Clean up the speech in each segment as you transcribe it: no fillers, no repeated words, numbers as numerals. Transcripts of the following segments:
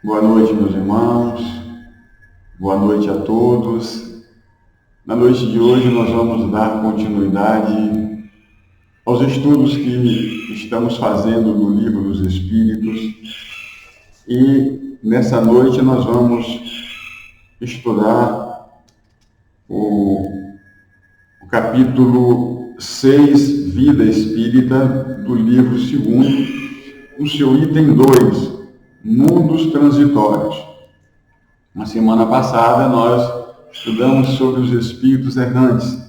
Boa noite, meus irmãos. Boa noite a todos. Na noite de hoje nós vamos dar continuidade aos estudos que estamos fazendo no Livro dos Espíritos. E nessa noite nós vamos estudar o capítulo 6, Vida Espírita, do livro 2, o seu item 2, Mundos Transitórios. Na semana passada nós estudamos sobre os espíritos errantes.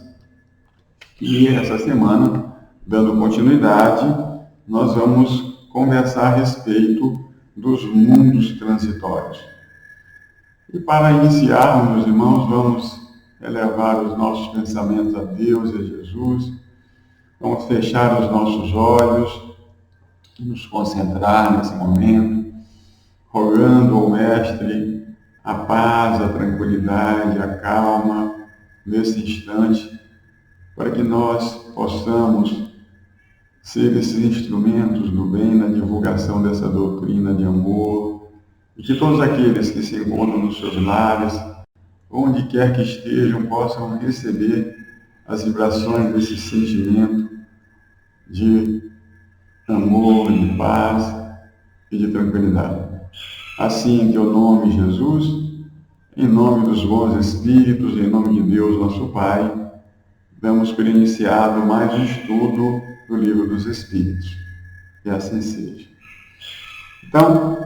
E essa semana, dando continuidade, nós vamos conversar a respeito dos mundos transitórios. E para iniciarmos, meus irmãos, vamos elevar os nossos pensamentos a Deus e a Jesus. Vamos fechar os nossos olhos e nos concentrar nesse momento, rogando ao Mestre a paz, a tranquilidade, a calma nesse instante, para que nós possamos ser esses instrumentos do bem na divulgação dessa doutrina de amor, e que todos aqueles que se encontram nos seus lares, onde quer que estejam, possam receber as vibrações desse sentimento de amor, de paz e de tranquilidade. Assim, em teu nome, Jesus, em nome dos bons espíritos, em nome de Deus, nosso Pai, damos por iniciado mais um estudo do Livro dos Espíritos. Que assim seja. Então,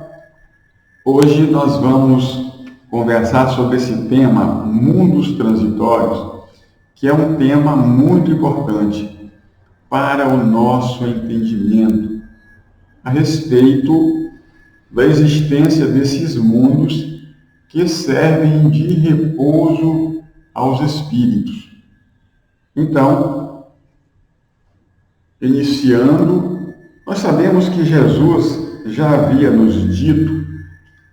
hoje nós vamos conversar sobre esse tema, mundos transitórios, que é um tema muito importante para o nosso entendimento a respeito da existência desses mundos que servem de repouso aos espíritos. Então, iniciando, nós sabemos que Jesus já havia nos dito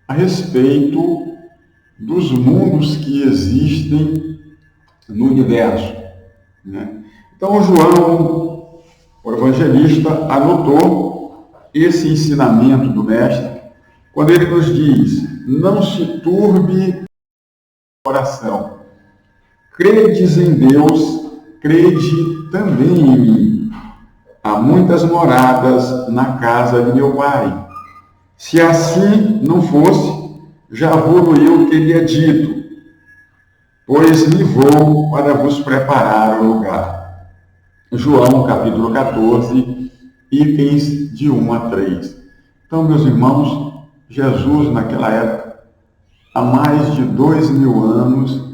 a respeito dos mundos que existem no universo, né? Então, João, o evangelista, anotou esse ensinamento do Mestre quando ele nos diz: não se turbe o coração. Credes em Deus, crede também em mim. Há muitas moradas na casa de meu Pai. Se assim não fosse, já vou eu teria dito, pois me vou para vos preparar o lugar. João, capítulo 14, itens de 1 a 3. Então, meus irmãos, Jesus, naquela época, há mais de 2000 anos,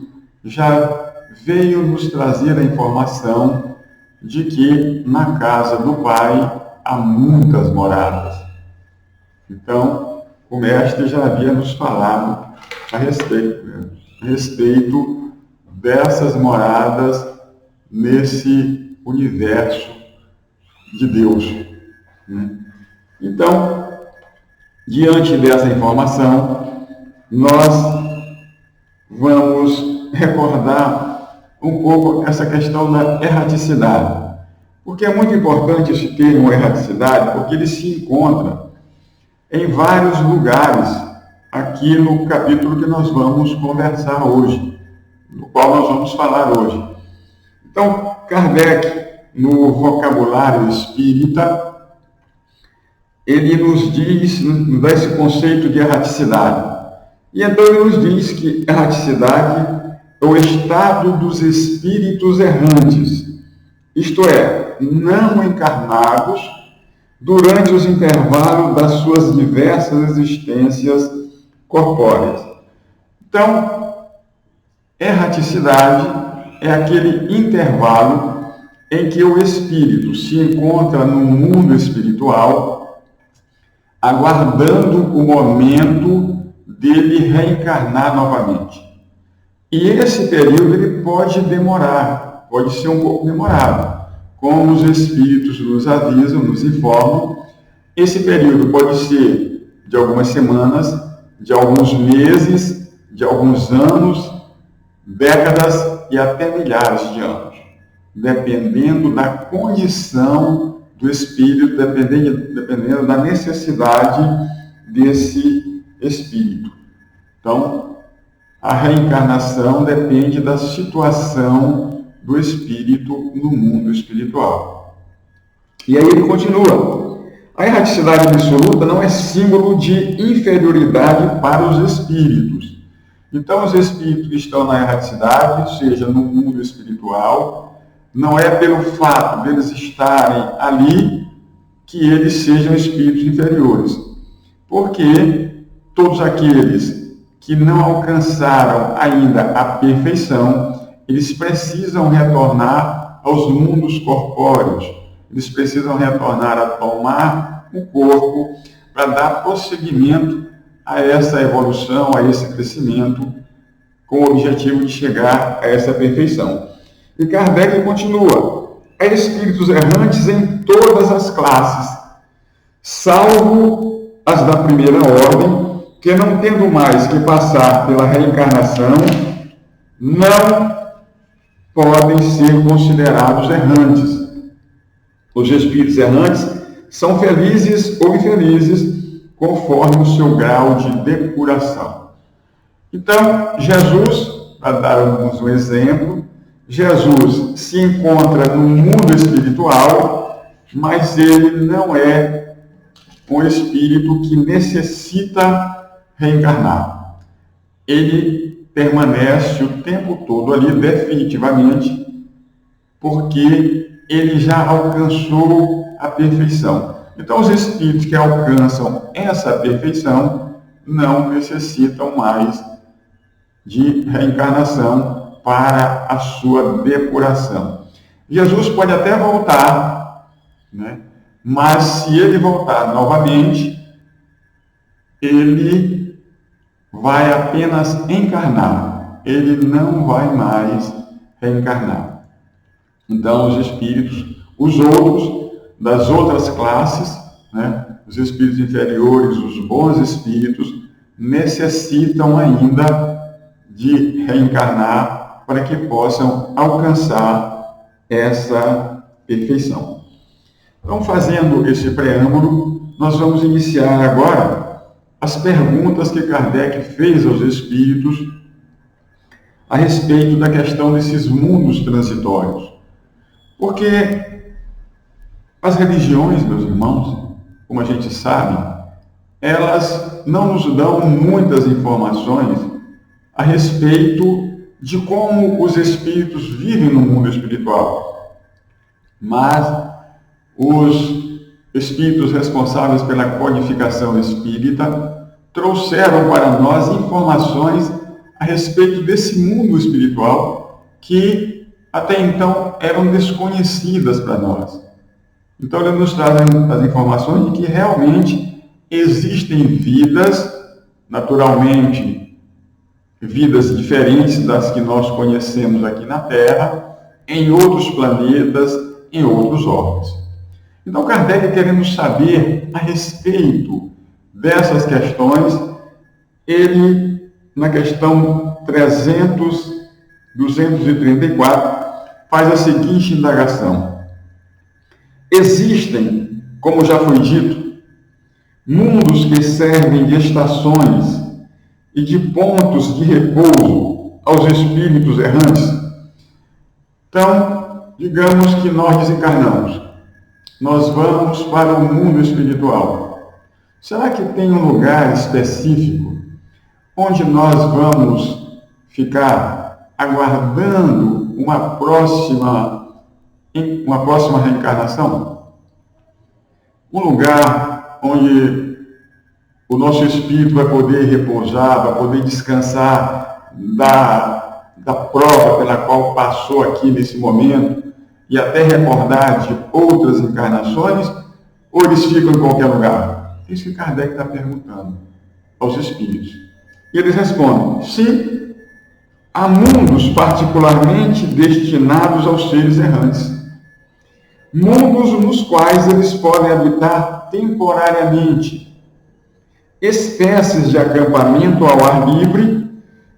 já veio nos trazer a informação de que na casa do Pai há muitas moradas. Então, o Mestre já havia nos falado a respeito dessas moradas nesse universo de Deus, né? Então, diante dessa informação, nós vamos recordar um pouco essa questão da erraticidade. Porque é muito importante esse termo erraticidade, porque ele se encontra em vários lugares aqui no capítulo que nós vamos conversar hoje, no qual nós vamos falar hoje. Então, Kardec, no vocabulário espírita, ele nos diz, nos dá esse conceito de erraticidade. E então ele nos diz que erraticidade é o estado dos espíritos errantes, isto é, não encarnados, durante os intervalos das suas diversas existências corpóreas. Então, erraticidade é aquele intervalo em que o espírito se encontra no mundo espiritual, aguardando o momento dele reencarnar novamente. E esse período ele pode demorar, pode ser um pouco demorado. Como os espíritos nos avisam, nos informam, esse período pode ser de algumas semanas, de alguns meses, de alguns anos, décadas e até milhares de anos, dependendo da condição do espírito, dependendo da necessidade desse espírito. Então, a reencarnação depende da situação do espírito no mundo espiritual. E aí ele continua. A erraticidade absoluta não é símbolo de inferioridade para os espíritos. Então, os espíritos que estão na erraticidade, seja no mundo espiritual, não é pelo fato deles estarem ali que eles sejam espíritos inferiores. Porque todos aqueles que não alcançaram ainda a perfeição, eles precisam retornar aos mundos corpóreos. Eles precisam retornar a tomar o corpo para dar prosseguimento a essa evolução, a esse crescimento, com o objetivo de chegar a essa perfeição. E Kardec continua: há espíritos errantes em todas as classes, salvo as da primeira ordem, que não tendo mais que passar pela reencarnação, não podem ser considerados errantes. Os espíritos errantes são felizes ou infelizes, conforme o seu grau de depuração. Então, Jesus, para darmos um exemplo, Jesus se encontra no mundo espiritual, mas ele não é um espírito que necessita reencarnar. Ele permanece o tempo todo ali, definitivamente, porque ele já alcançou a perfeição. Então, os espíritos que alcançam essa perfeição não necessitam mais de reencarnação para a sua depuração. Jesus pode até voltar, né? Mas se ele voltar novamente, ele vai apenas encarnar, ele não vai mais reencarnar. Então, os espíritos, os outros, das outras classes, né, os espíritos inferiores, os bons espíritos, necessitam ainda de reencarnar para que possam alcançar essa perfeição. Então, fazendo esse preâmbulo, nós vamos iniciar agora as perguntas que Kardec fez aos espíritos a respeito da questão desses mundos transitórios. Porque as religiões, meus irmãos, como a gente sabe, elas não nos dão muitas informações a respeito de como os espíritos vivem no mundo espiritual. Mas os espíritos responsáveis pela codificação espírita trouxeram para nós informações a respeito desse mundo espiritual que até então eram desconhecidas para nós. Então, eles nos trazem as informações de que realmente existem vidas, naturalmente, vidas diferentes das que nós conhecemos aqui na Terra, em outros planetas, em outros orbes. Então, Kardec, querendo saber a respeito dessas questões, ele, na questão 234, faz a seguinte indagação: existem, como já foi dito, mundos que servem de estações e de pontos de repouso aos espíritos errantes? Então, digamos que nós desencarnamos, nós vamos para o mundo espiritual. Será que tem um lugar específico onde nós vamos ficar aguardando uma próxima reencarnação? Um lugar onde o nosso espírito vai poder repousar, vai poder descansar da prova pela qual passou aqui nesse momento e até recordar de outras encarnações, ou eles ficam em qualquer lugar? Isso que Kardec está perguntando aos espíritos. E eles respondem: sim, há mundos particularmente destinados aos seres errantes. Mundos nos quais eles podem habitar temporariamente. Espécies de acampamento ao ar livre,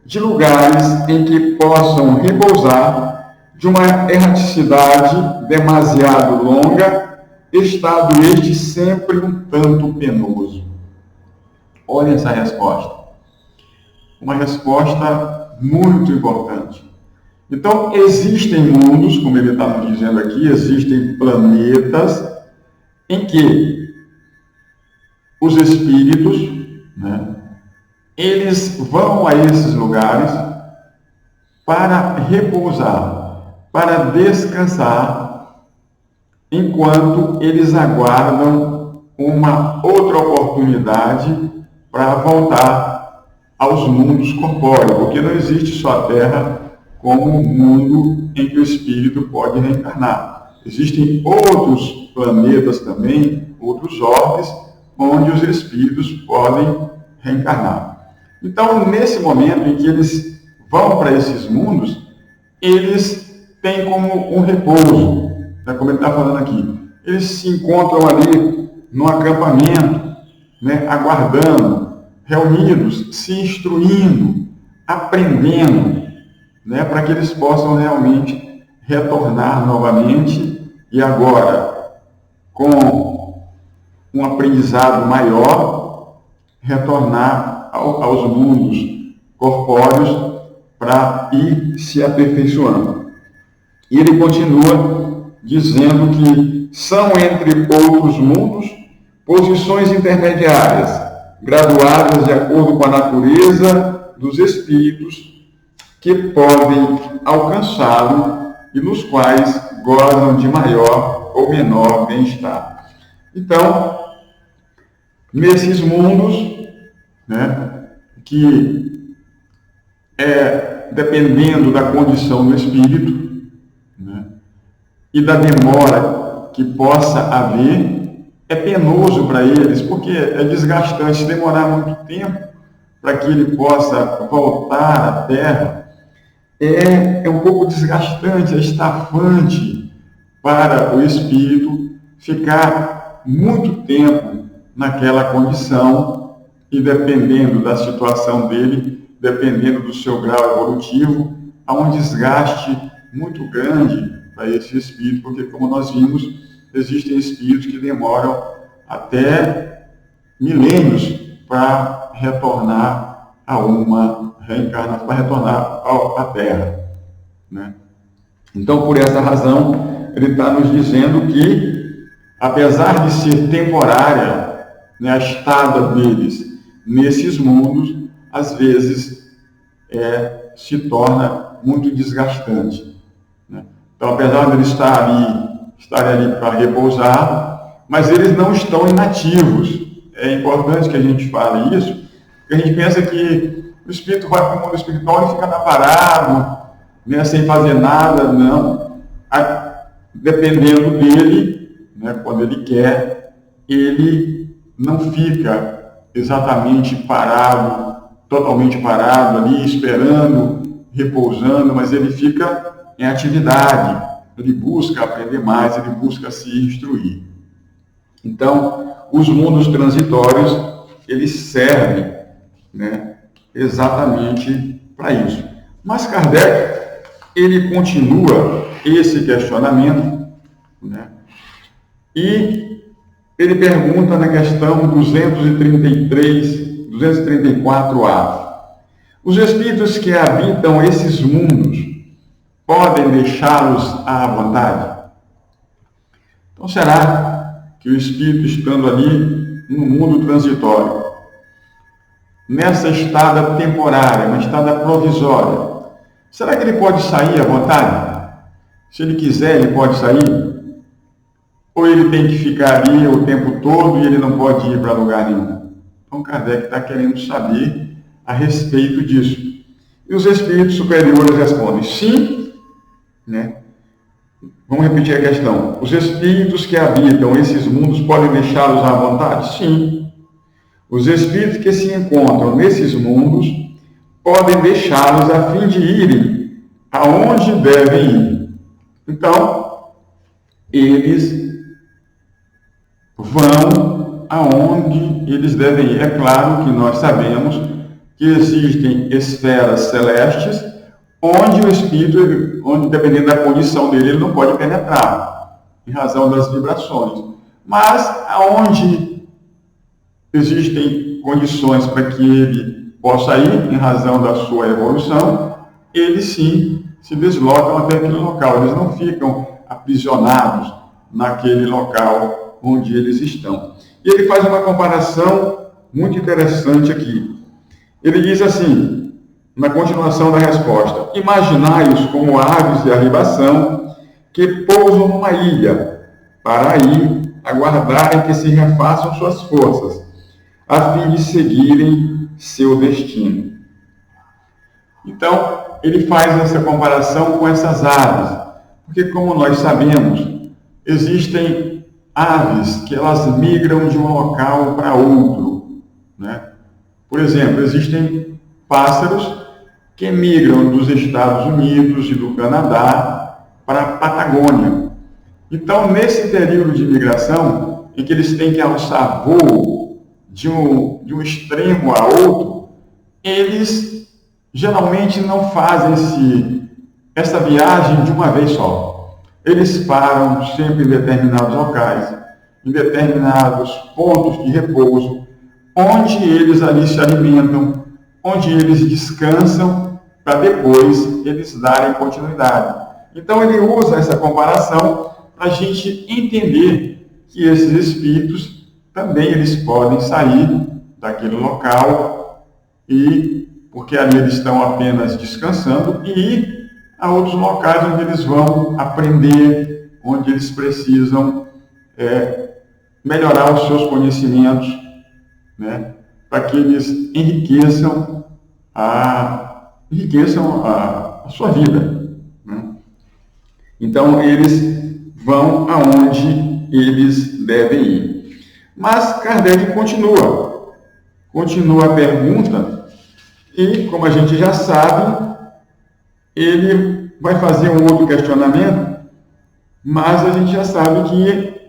de lugares em que possam repousar de uma erraticidade demasiado longa, estado este sempre um tanto penoso. Olha essa resposta. Uma resposta muito importante. Então, existem mundos, como ele está nos dizendo aqui, existem planetas em que os espíritos, né, eles vão a esses lugares para repousar, para descansar, enquanto eles aguardam uma outra oportunidade para voltar aos mundos corpóreos, porque não existe só a Terra como um mundo em que o espírito pode reencarnar. Existem outros planetas também, outros orbes, onde os espíritos podem reencarnar. Então, nesse momento em que eles vão para esses mundos, eles têm como um repouso, né, como ele está falando aqui. Eles se encontram ali no acampamento, né, aguardando, reunidos, se instruindo, aprendendo, né, para que eles possam realmente retornar novamente e agora, com um aprendizado maior, retornar aos mundos corpóreos para ir se aperfeiçoando. E ele continua dizendo que são, entre outros mundos, posições intermediárias, graduadas de acordo com a natureza dos espíritos que podem alcançá-lo e nos quais gozam de maior ou menor bem-estar. Então, nesses mundos, né, que dependendo da condição do espírito, né, e da demora que possa haver, é penoso para eles, porque é desgastante. Se demorar muito tempo para que ele possa voltar à Terra, é um pouco desgastante, é estafante para o espírito ficar muito tempo naquela condição e, dependendo da situação dele, dependendo do seu grau evolutivo, há um desgaste muito grande para esse espírito, porque, como nós vimos, existem espíritos que demoram até milênios para retornar a uma reencarnação, para retornar à Terra, né? Então, por essa razão, ele está nos dizendo que, apesar de ser temporária, né, a estada deles nesses mundos, às vezes se torna muito desgastante, né? Então, apesar de eles estarem ali para repousar, mas eles não estão inativos. É importante que a gente fale isso, porque a gente pensa que o espírito vai para o mundo espiritual e fica lá parado, né, sem fazer nada. Não. Dependendo dele, né, quando ele quer, ele não fica exatamente parado, totalmente parado ali, esperando, repousando, mas ele fica em atividade, ele busca aprender mais, ele busca se instruir. Então, os mundos transitórios, eles servem, né, exatamente para isso. Mas Kardec, ele continua esse questionamento, né, e ele pergunta na questão 234A. Os espíritos que habitam esses mundos podem deixá-los à vontade? Então, será que o espírito, estando ali no mundo transitório, nessa estada temporária, uma estada provisória, será que ele pode sair à vontade? Se ele quiser, ele pode sair? Ou ele tem que ficar ali o tempo todo e ele não pode ir para lugar nenhum? Então, Kardec está querendo saber a respeito disso. E os espíritos superiores respondem sim, né? Vamos repetir a questão. Os espíritos que habitam esses mundos podem deixá-los à vontade? Sim. Os espíritos que se encontram nesses mundos podem deixá-los a fim de irem aonde devem ir. Então, eles vão aonde eles devem ir. É claro que nós sabemos que existem esferas celestes onde o espírito, dependendo da condição dele, ele não pode penetrar, em razão das vibrações. Mas aonde existem condições para que ele possa ir, em razão da sua evolução, eles sim se deslocam até aquele local, eles não ficam aprisionados naquele local onde eles estão. E ele faz uma comparação muito interessante aqui. Ele diz assim, na continuação da resposta: imaginai-os como aves de arribação que pousam numa ilha, para aí aguardarem que se refaçam suas forças, a fim de seguirem seu destino. Então, ele faz essa comparação com essas aves, porque, como nós sabemos, existem aves que elas migram de um local para outro, né? Por exemplo, existem pássaros que migram dos Estados Unidos e do Canadá para a Patagônia. Então, nesse período de migração, em que eles têm que alçar voo de um extremo a outro, eles geralmente não fazem essa viagem de uma vez só. Eles param sempre em determinados locais, em determinados pontos de repouso, onde eles ali se alimentam, onde eles descansam, para depois eles darem continuidade. Então ele usa essa comparação para a gente entender que esses espíritos também eles podem sair daquele local, e porque ali eles estão apenas descansando, e ir a outros locais onde eles vão aprender, onde eles precisam melhorar os seus conhecimentos, né, para que eles enriqueçam a sua vida, né? Então, eles vão aonde eles devem ir. Mas Kardec continua a pergunta, e, como a gente já sabe, ele vai fazer um outro questionamento, mas a gente já sabe que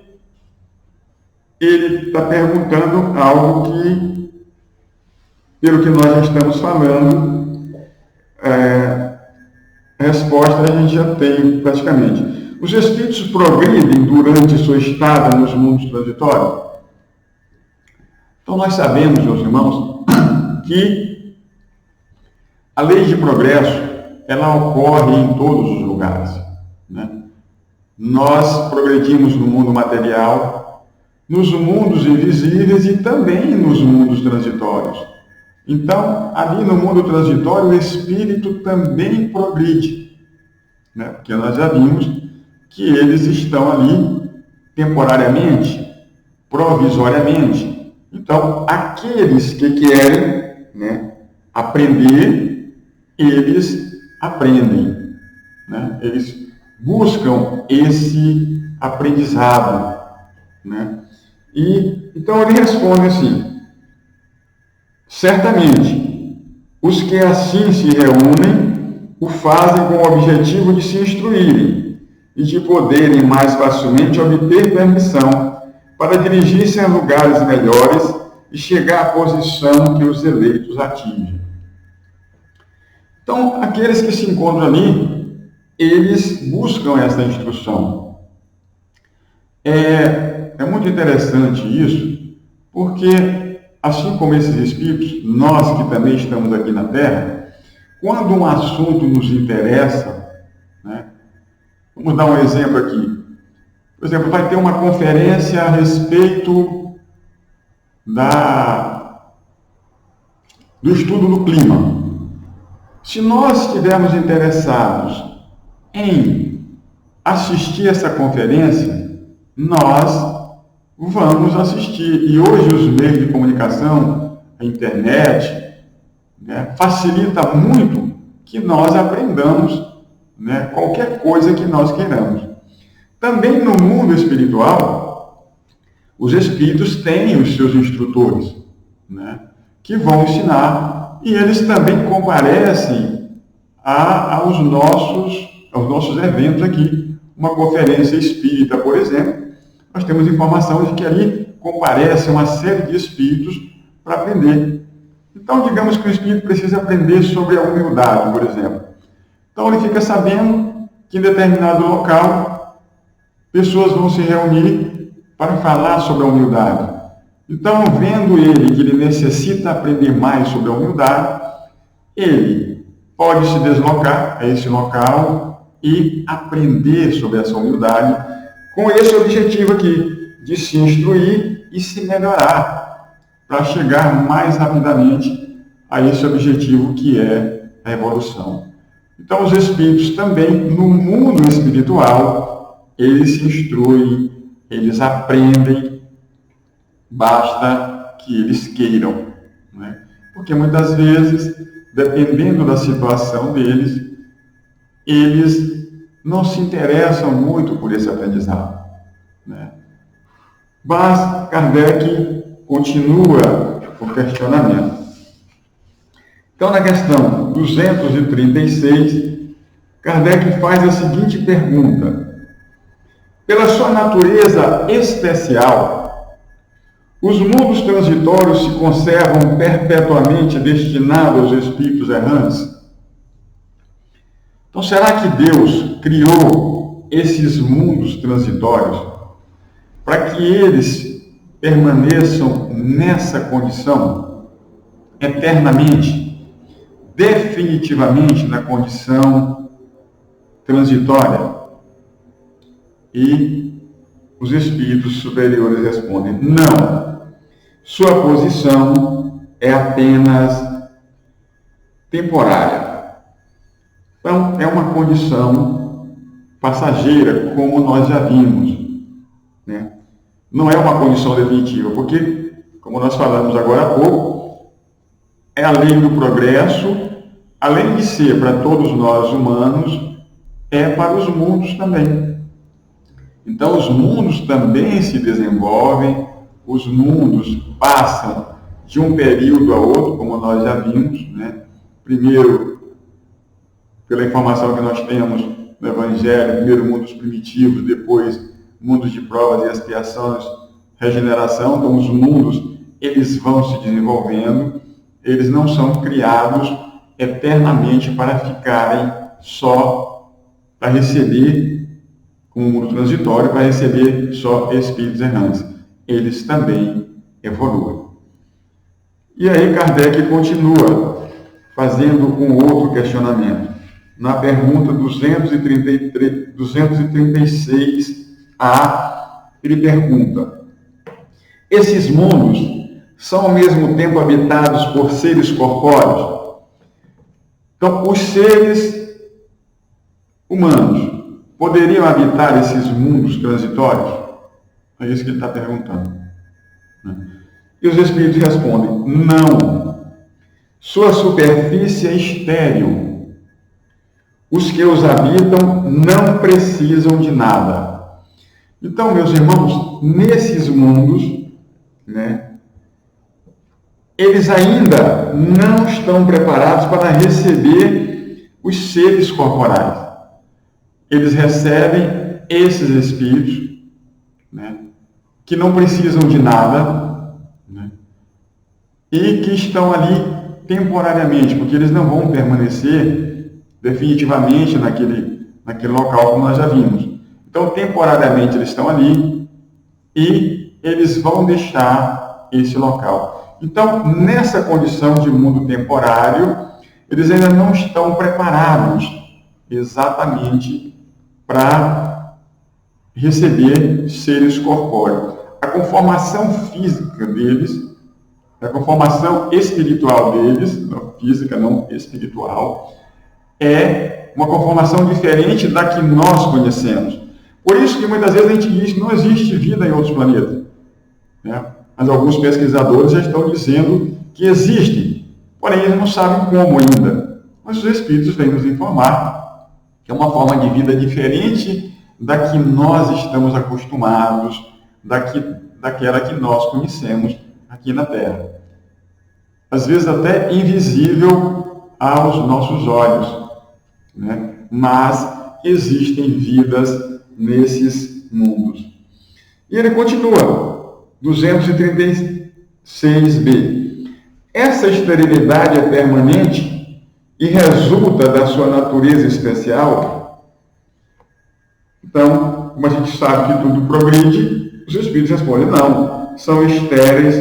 ele está perguntando algo que, pelo que nós já estamos falando, a resposta a gente já tem praticamente. Os espíritos progridem durante sua estada nos mundos transitórios? Então nós sabemos, meus irmãos, que a lei de progresso, ela ocorre em todos os lugares, né? Nós progredimos no mundo material, nos mundos invisíveis e também nos mundos transitórios. Então, ali no mundo transitório, o espírito também progride, né? Porque nós já vimos que eles estão ali temporariamente, provisoriamente. Então, aqueles que querem, né, aprender, eles aprendem, né? Eles buscam esse aprendizado, né? E então ele responde assim: certamente, os que assim se reúnem o fazem com o objetivo de se instruírem e de poderem mais facilmente obter permissão para dirigir-se a lugares melhores e chegar à posição que os eleitos atingem. Então, aqueles que se encontram ali, eles buscam essa instrução. É muito interessante isso, porque, assim como esses espíritos, nós que também estamos aqui na Terra, quando um assunto nos interessa, né, vamos dar um exemplo aqui. Por exemplo, vai ter uma conferência a respeito do estudo do clima. Se nós estivermos interessados em assistir essa conferência, nós vamos assistir. E hoje os meios de comunicação, a internet, né, facilita muito que nós aprendamos, né, qualquer coisa que nós queiramos. Também no mundo espiritual, os espíritos têm os seus instrutores, né, que vão ensinar, e eles também comparecem aos nossos eventos aqui. Uma conferência espírita, por exemplo, nós temos informação de que ali comparece uma série de espíritos para aprender. Então, digamos que o espírito precisa aprender sobre a humildade, por exemplo. Então, ele fica sabendo que em determinado local, pessoas vão se reunir para falar sobre a humildade. Então, vendo ele que ele necessita aprender mais sobre a humildade, ele pode se deslocar a esse local e aprender sobre essa humildade com esse objetivo aqui, de se instruir e se melhorar, para chegar mais rapidamente a esse objetivo que é a evolução. Então, os espíritos também, no mundo espiritual, eles se instruem, eles aprendem, basta que eles queiram, né? Porque muitas vezes, dependendo da situação deles, eles não se interessam muito por esse aprendizado, né? Mas Kardec continua o questionamento. Então, na questão 236, Kardec faz a seguinte pergunta: pela sua natureza especial, os mundos transitórios se conservam perpetuamente destinados aos espíritos errantes? Então, será que Deus criou esses mundos transitórios para que eles permaneçam nessa condição eternamente, definitivamente na condição transitória? E os espíritos superiores respondem: não. Sua posição é apenas temporária. Então, é uma condição passageira, como nós já vimos, né? Não é uma condição definitiva, porque, como nós falamos agora há pouco, é a lei do progresso, além de ser para todos nós humanos, é para os mundos também. Então, os mundos também se desenvolvem, os mundos passam de um período a outro, como nós já vimos, né? Primeiro, pela informação que nós temos no Evangelho, primeiro mundos primitivos, depois mundos de provas e expiações, regeneração. Então, os mundos, eles vão se desenvolvendo, eles não são criados eternamente para ficarem só para receber, como um mundo transitório, para receber só espíritos errantes. Eles também evoluem. E aí Kardec continua fazendo um outro questionamento. Na pergunta 236A, ele pergunta: esses mundos são ao mesmo tempo habitados por seres corpóreos? Então, os seres humanos poderiam habitar esses mundos transitórios? É isso que ele está perguntando, né? E os espíritos respondem: não. Sua superfície é estéril. Os que os habitam não precisam de nada. Então, meus irmãos, nesses mundos, né, eles ainda não estão preparados para receber os seres corporais. Eles recebem esses espíritos, né, que não precisam de nada, né, e que estão ali temporariamente, porque eles não vão permanecer definitivamente naquele local, como nós já vimos. Então, temporariamente eles estão ali e eles vão deixar esse local. Então, nessa condição de mundo temporário, eles ainda não estão preparados exatamente para receber seres corpóreos. A conformação física deles, a conformação espiritual deles, não física, não espiritual, é uma conformação diferente da que nós conhecemos. Por isso que muitas vezes a gente diz que não existe vida em outros planetas, né? Mas alguns pesquisadores já estão dizendo que existem, porém eles não sabem como ainda. Mas os espíritos vêm nos informar que é uma forma de vida diferente da que nós estamos acostumados, daquela que nós conhecemos aqui na Terra. Às vezes até invisível aos nossos olhos, né? Mas existem vidas nesses mundos. E ele continua, 236b. Essa esterilidade é permanente e resulta da sua natureza especial? Então, como a gente sabe que tudo progride, os espíritos respondem: não. são estéreis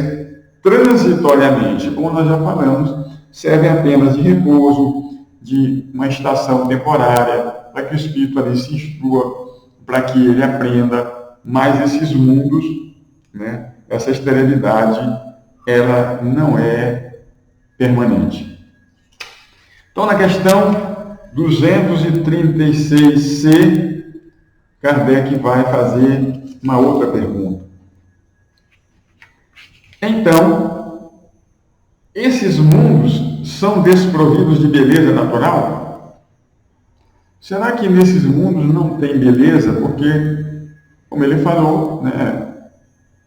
transitoriamente, como nós já falamos, servem apenas de repouso, de uma estação temporária, para que o espírito ali se instrua, para que ele aprenda. Mas esses mundos, né, essa esterilidade, ela não é permanente. Então, na questão 236C, Kardec vai fazer uma outra pergunta. Então, esses mundos são desprovidos de beleza natural? Será que nesses mundos não tem beleza? Porque, como ele falou, né,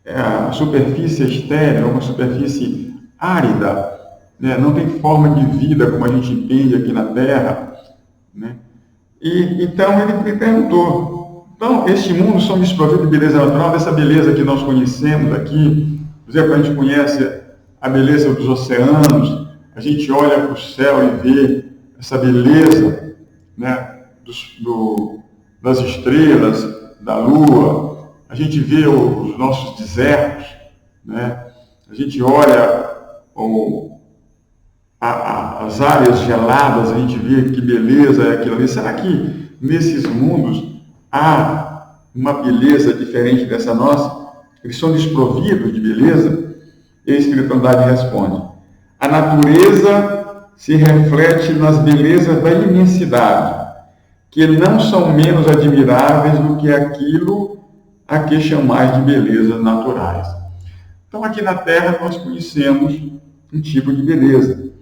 a superfície estéril é uma superfície árida, né, não tem forma de vida como a gente entende aqui na Terra, né? E então ele me perguntou, então, estes mundos são desprovidos de beleza natural, dessa beleza que nós conhecemos aqui? Por exemplo, a gente conhece a beleza dos oceanos, a gente olha para o céu e vê essa beleza, né, das estrelas, da lua, a gente vê os nossos desertos, né, a gente olha as áreas geladas, a gente vê que beleza é aquilo ali. Será que nesses mundos há uma beleza diferente dessa nossa? Eles são desprovidos de beleza? E a espiritualidade responde: a natureza se reflete nas belezas da imensidade, que não são menos admiráveis do que aquilo a que chamais de belezas naturais. Então, aqui na Terra, nós conhecemos um tipo de beleza,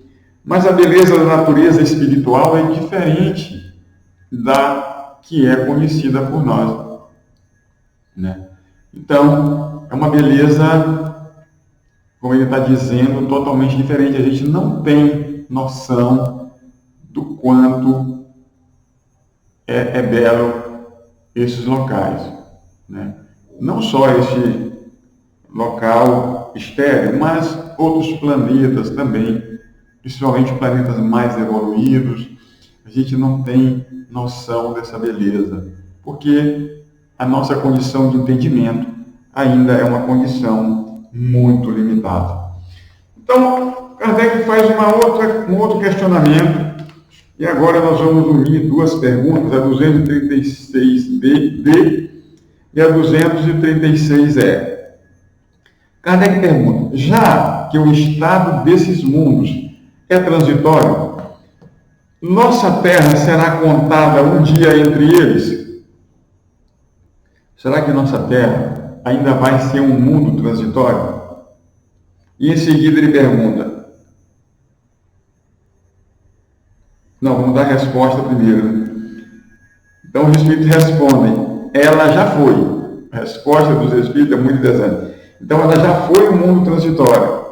mas a beleza da natureza espiritual é diferente da que é conhecida por nós, né? Então, é uma beleza, como ele está dizendo, totalmente diferente. A gente não tem noção do quanto é belo esses locais, né? Não só esse local estéril, mas outros planetas também, principalmente planetas mais evoluídos. A gente não tem noção dessa beleza, porque a nossa condição de entendimento ainda é uma condição muito limitada. Então, Kardec faz um outro questionamento, e agora nós vamos unir duas perguntas, a 236D e a 236E. Kardec pergunta: já que o estado desses mundos é transitório, nossa Terra será contada um dia entre eles? Será que nossa Terra ainda vai ser um mundo transitório? E em seguida ele pergunta... Não, vamos dar a resposta primeiro, né? Então os Espíritos respondem: ela já foi. A resposta dos Espíritos é muito interessante. Então ela já foi um mundo transitório.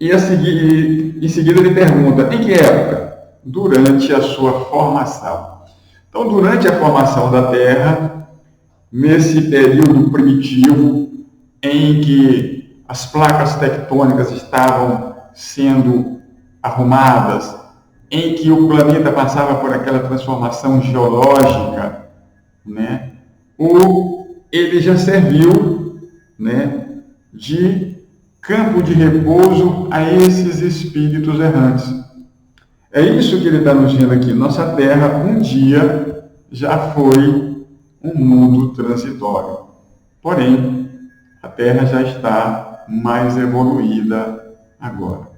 E em seguida ele pergunta: em que época? Durante a sua formação. Então, durante a formação da Terra, nesse período primitivo em que as placas tectônicas estavam sendo arrumadas, em que o planeta passava por aquela transformação geológica, né, ele já serviu, né, de campo de repouso a esses espíritos errantes. É isso que ele está nos dizendo aqui. Nossa Terra, um dia, já foi um mundo transitório. Porém, a Terra já está mais evoluída agora.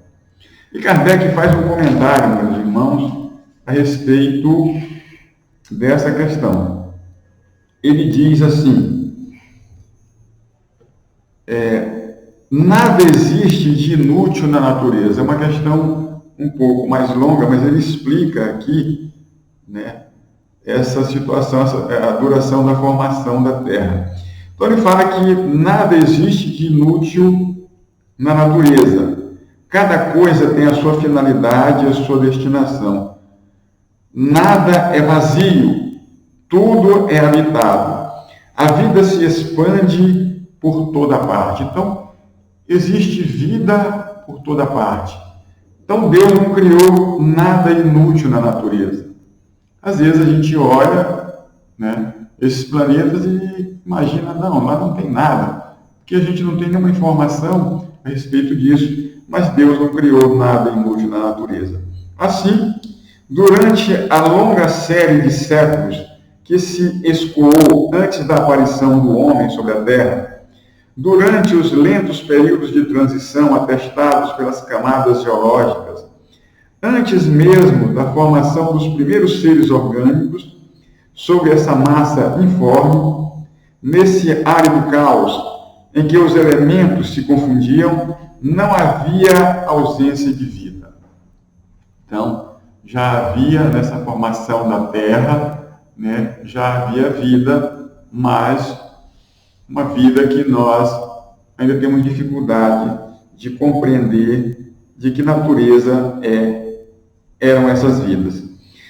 E Kardec faz um comentário, meus irmãos, a respeito dessa questão. Ele diz assim: nada existe de inútil na natureza. É uma questão um pouco mais longa, mas ele explica aqui, né, essa situação, a duração da formação da Terra. Então ele fala que nada existe de inútil na natureza. Cada coisa tem a sua finalidade e a sua destinação. Nada é vazio, tudo é habitado. A vida se expande por toda parte. Então, existe vida por toda parte. Então, Deus não criou nada inútil na natureza. Às vezes a gente olha, né, esses planetas e imagina: não, lá não tem nada. que a gente não tem nenhuma informação a respeito disso, mas Deus não criou nada inútil na natureza. Assim, durante a longa série de séculos que se escoou antes da aparição do homem sobre a Terra, durante os lentos períodos de transição atestados pelas camadas geológicas, antes mesmo da formação dos primeiros seres orgânicos sobre essa massa informe, nesse árido caos em que os elementos se confundiam, não havia ausência de vida. Então, já havia nessa formação da Terra, né, já havia vida, mas uma vida que nós ainda temos dificuldade de compreender de que natureza eram essas vidas.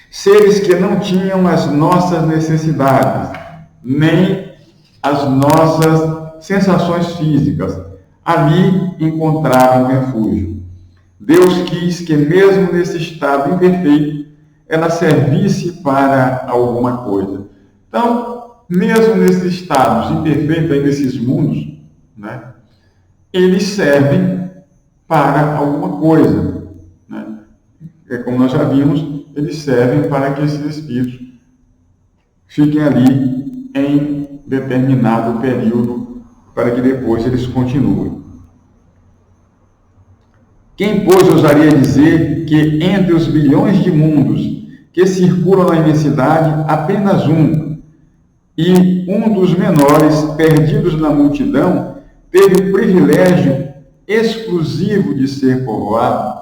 Seres que não tinham as nossas necessidades, nem as nossas sensações físicas, ali encontraram refúgio. Deus quis que mesmo nesse estado imperfeito, ela servisse para alguma coisa. Então, mesmo nesses estados imperfeitos, aí nesses mundos, né, eles servem para alguma coisa. Né? Como nós já vimos, eles servem para que esses espíritos fiquem ali em determinado período, para que depois eles continuem. Quem, pois, ousaria dizer que entre os bilhões de mundos que circulam na imensidade, apenas um, e um dos menores, perdidos na multidão, teve o privilégio exclusivo de ser povoado?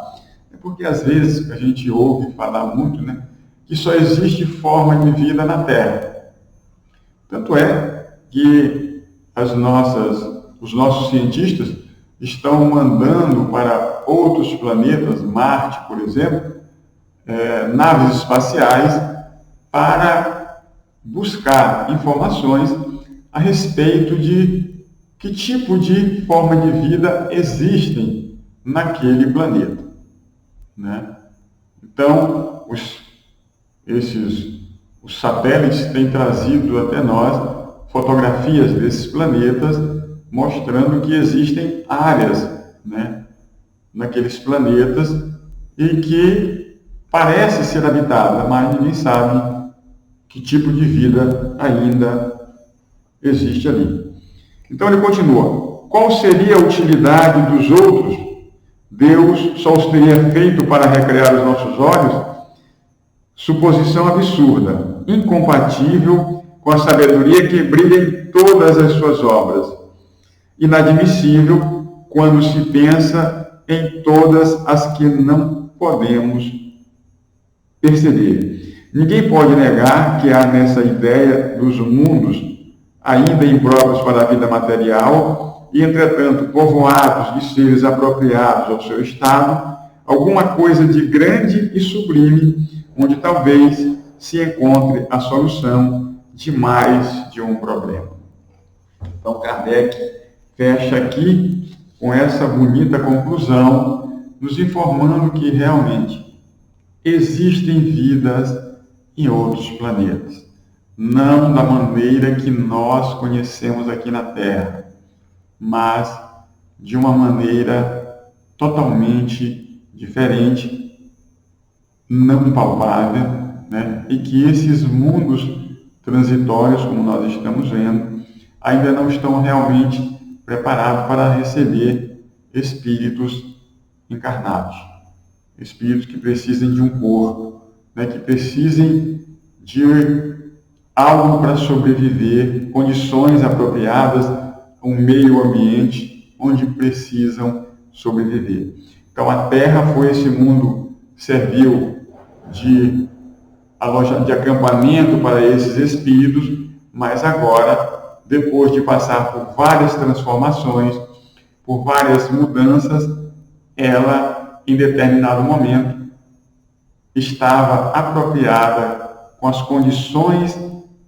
É porque às vezes a gente ouve falar muito, né, que só existe forma de vida na Terra. Tanto é que os nossos cientistas estão mandando para outros planetas, Marte, por exemplo, naves espaciais para buscar informações a respeito de que tipo de forma de vida existem naquele planeta. Né? Então, os satélites têm trazido até nós fotografias desses planetas, mostrando que existem áreas, né, naqueles planetas e que parece ser habitada, mas ninguém sabe que tipo de vida ainda existe ali. Então ele continua: qual seria a utilidade dos outros? Deus só os teria feito para recrear os nossos olhos? Suposição absurda, incompatível com a sabedoria que brilha em todas as suas obras. Inadmissível quando se pensa em todas as que não podemos perceber. Ninguém pode negar que há nessa ideia dos mundos ainda impróprios para a vida material e, entretanto, povoados de seres apropriados ao seu estado, alguma coisa de grande e sublime, onde talvez se encontre a solução de mais de um problema. Então, Kardec fecha aqui com essa bonita conclusão, nos informando que realmente existem vidas em outros planetas, não da maneira que nós conhecemos aqui na Terra, mas de uma maneira totalmente diferente, não palpável, né? E que esses mundos transitórios, como nós estamos vendo, ainda não estão realmente preparados para receber espíritos encarnados, espíritos que precisem de um corpo, né? Que precisem de algo para sobreviver, condições apropriadas, um meio ambiente onde precisam sobreviver. Então a Terra foi esse mundo, serviu de acampamento para esses espíritos, mas agora, depois de passar por várias transformações, por várias mudanças, ela, em determinado momento, estava apropriada com as condições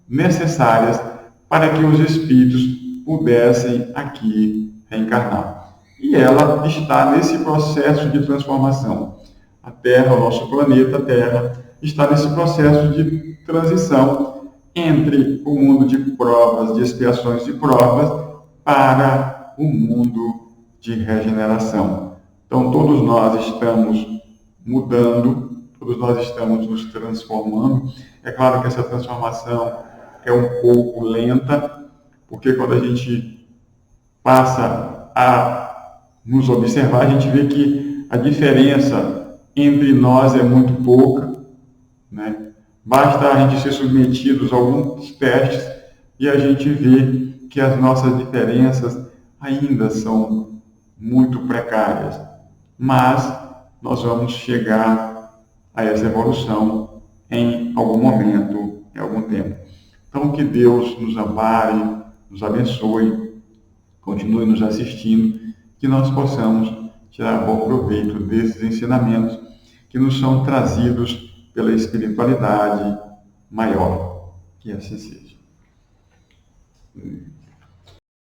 necessárias para que os espíritos pudessem aqui reencarnar. E ela está nesse processo de transformação. A Terra, o nosso planeta Terra, está nesse processo de transição entre o mundo de provas, de expiações e provas, para o mundo de regeneração. Então, todos nós estamos mudando, todos nós estamos nos transformando. É claro que essa transformação é um pouco lenta, porque quando a gente passa a nos observar, a gente vê que a diferença entre nós é muito pouca, né? Basta a gente ser submetidos a alguns testes e a gente vê que as nossas diferenças ainda são muito precárias. Mas nós vamos chegar a essa evolução em algum momento, em algum tempo. Então, que Deus nos ampare, nos abençoe, continue nos assistindo, que nós possamos tirar bom proveito desses ensinamentos que nos são trazidos pela espiritualidade maior. Que assim seja.